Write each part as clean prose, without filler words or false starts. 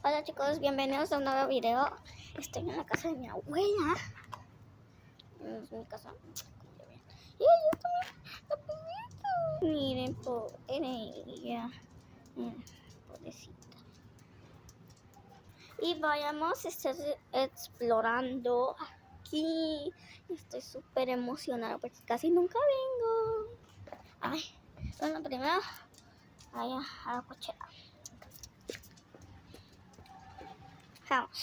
Hola chicos, bienvenidos a un nuevo video. Estoy en la casa de mi abuela. Es mi casa. Y ahí está la perrita. Miren, pobre ella. Miren, pobrecita. Y vayamos a estar explorando aquí. Estoy súper emocionada porque casi nunca vengo. Ay, bueno, primero vaya a la cochera. Vamos.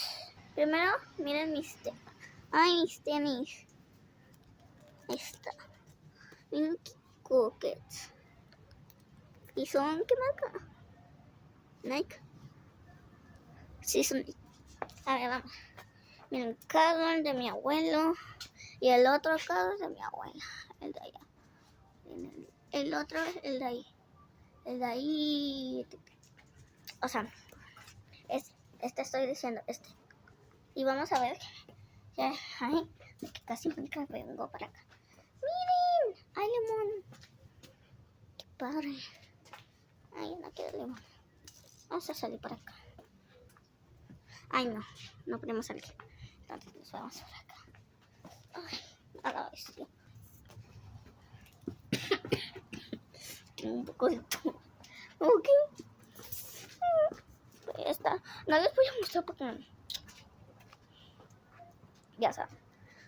Primero, miren mis tenis. Ay, mis tenis. Ahí está. Miren qué coquetes. ¿Y son qué marca? Nike. Sí, son Nike. A ver, vamos. Miren, el carro de mi abuelo. Y el otro carro de mi abuela. El de allá. El otro, el de ahí. El de ahí. O sea, este estoy diciendo, este. Y vamos a ver que ay, que casi nunca vengo para acá. ¡Miren! ¡Hay limón! ¡Qué padre! Ay, no quiero limón. Vamos a salir para acá. Ay, no podemos salir. Entonces nos vamos para acá. Ay, a la bestia. Tengo un poco de todo. Ok. Pues ya está. No les voy a mostrar porque ya saben.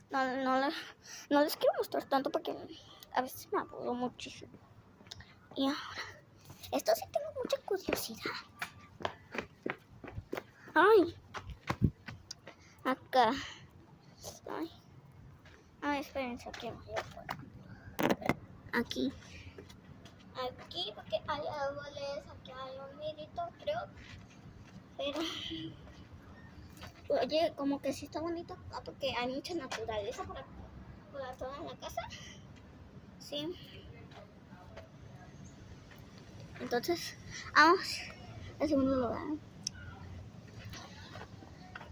No les quiero mostrar tanto porque a veces me aburro muchísimo. Y ahora, esto sí tengo mucha curiosidad. Ay, acá. Ay, espérense, aquí me voy a poner. Aquí, porque hay árboles, aquí hay un nidito, creo. Pero, oye, como que sí está bonito acá porque hay mucha naturaleza por toda la casa. Sí. Entonces, vamos al segundo lugar.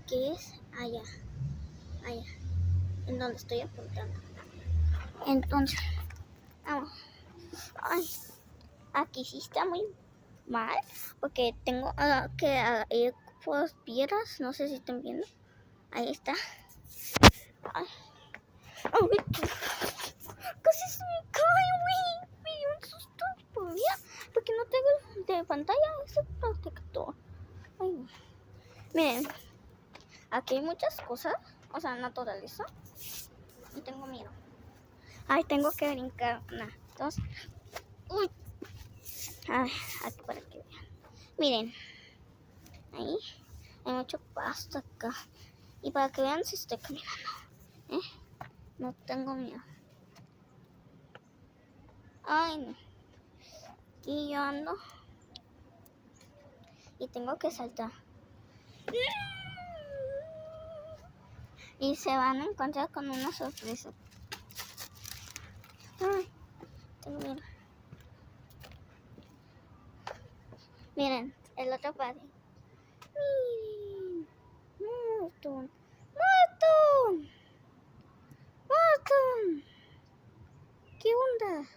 Que es allá, en donde estoy apuntando. Entonces, vamos. Ay, aquí sí está muy mal, porque tengo que ir por piedras, no sé si están viendo. Ahí está. Ay, casi se me cae, güey. Me dio un susto por día, porque no tengo de pantalla ese protector. Ay, no. Miren, aquí hay muchas cosas, o sea, naturaleza. Y tengo miedo. Ay, tengo que brincar. Entonces, uy. Ay, aquí para que vean. Miren, ahí hay mucho pasto acá. Y para que vean si estoy caminando. No tengo miedo. Ay, no. Aquí yo ando. Y tengo que saltar. Y se van a encontrar con una sorpresa. Ay, tengo miedo. Miren, el otro padre. Miren. Morton. ¡Morton! ¡Morton! ¿Qué onda?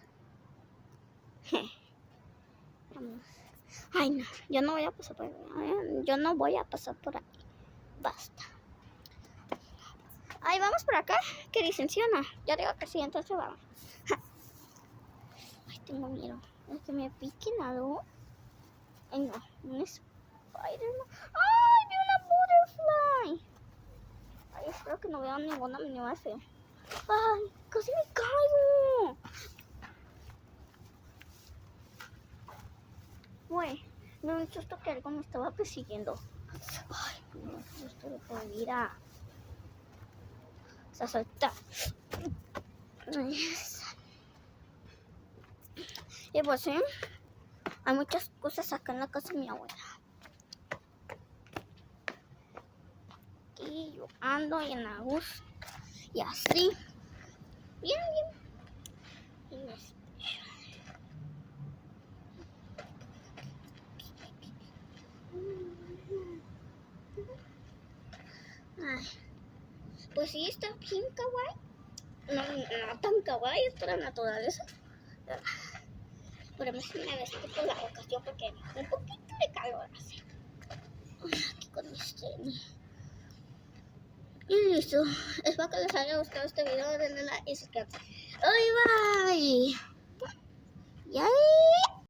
Vamos. Ay, no, yo no voy a pasar por ahí. Yo no voy a pasar por aquí. Basta. Ay, vamos por acá. ¿Qué dicen? ¿Sí o no? Yo digo que sí, entonces vamos. Ay, tengo miedo. Es que me piquen algo. Ay, no. Un Spider-Man. ¡Ay, vi una butterfly! Ay, espero que no vean ninguna mínima fea. ¡Ay, casi me caigo! Güey, me dio un susto que algo me estaba persiguiendo. Ay, me dio un susto de por vida. Se solta. Y pues sí, hay muchas cosas acá en la casa de mi abuela. Y yo ando y en la luz. Y así. Bien. Ay, pues sí, está bien kawaii. No tan kawaii, es para la naturaleza. Pero me vestí por la ocasión porque un poquito de calor hace. Aquí con mis tenis. Y listo. Espero que les haya gustado este video. Denle like y suscríbanse. ¡Ay, bye!